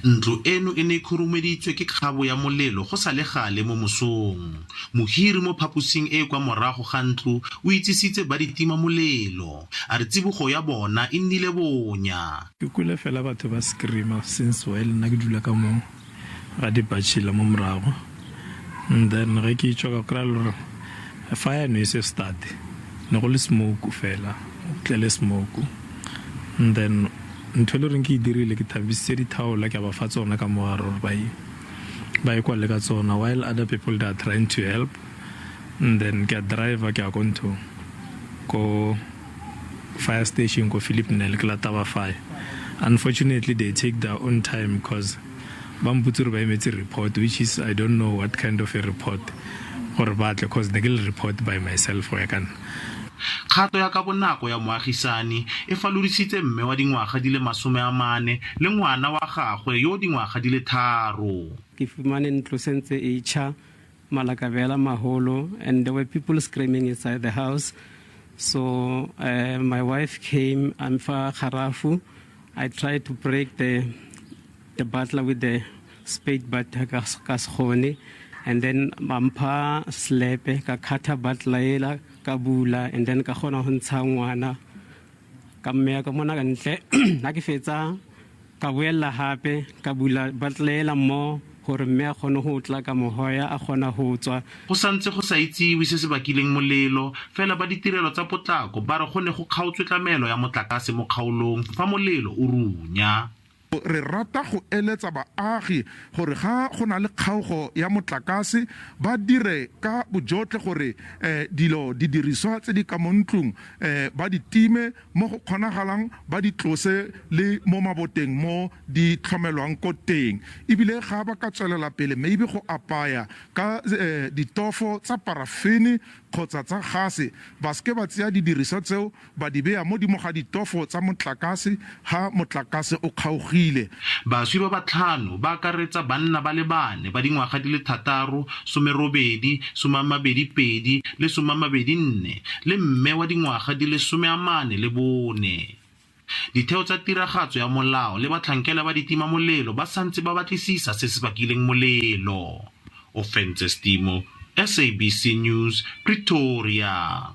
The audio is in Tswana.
Ntlo eno e ne e khurumeditswe ke kgabo ya molelo go sa le gale mo mosong. Mohiri mo phaposing e kwa morago ga ntlo o itsisitse ba ditima molelo a re tsibogo ya bona e nnile bonya. Ke kule fela batho ba screama since while nna ke dula ka mo ga di batšhila mo morago, and then ge ke itswa ka kry-a lore fire no e se start ne go le smoke fela tle le smoke, and then ntho le reng ke e dirile ke thabisitse dithaola ke a ba fa tsona ka mogare gore ba e kwale ka tsona while other people they are trying to help, and then ke a driver ke a ko fire station ko Philip Nel ke lata ba fire. Unfortunately they take their own time because ba mputse ba emetse report, which is I don't know what kind of a report gore batle because they will report by myself go ya kana. Kgato ya ka bonako ya moagisane e falodisitse mme wa dingwaga di le 40 le ngwana wa gagwe yo dingwaga di le 3. Ke fumane ntlo sentse e tjha malakabela maholo, and there were people screaming inside the house. So my wife came and for kharafu I tried to break the butler with the spade, but kaskhone, and then mampa slepe ka khatha butler kabula, and then ka khona ho ntsha ngwana ka mme ka mona ka ntle na ke fetsa ka boela hape ka bula butler mo gore mme a khone ho tla ka mohoya a khona ho tswa. Go santse go sa itsewe se se bakileng molelo fela ba ditirelo tsa potlako ba re gone go kgaotswe tlamelo ya motlakase mo kgaolong fa molelo o runya. Re rata go eletsa baagi gore ga go na le kgaogo ya motlakase ba dire ka bojotlhe gore dilo di diriswa tse di ka mo ntlong ba di time mo go kgonagalang ba di tlose le mo maboteng mo di tlhomelwang ko teng, ebile ga ba ka tswelela pele maybe go apaya ka ditofo tsa parafene kgotsa tsa gase ba seke ba tseya didiriswa tseo ba di beya mo dimo ga ditofo tsa motlakase ha motlakase o kgaogile. Baswi ba batlhano ba akaretsa banna ba le 4 ba dingwaga di le 6, 80, 22 le 24 le mme wa dingwaga di le 44. Ditheo tsa tiragatso ya molao le batlhankela ba ditima molelo ba santse ba batlisisa se se bakileng molelo. Offense Stimo, SABC News, Pretoria.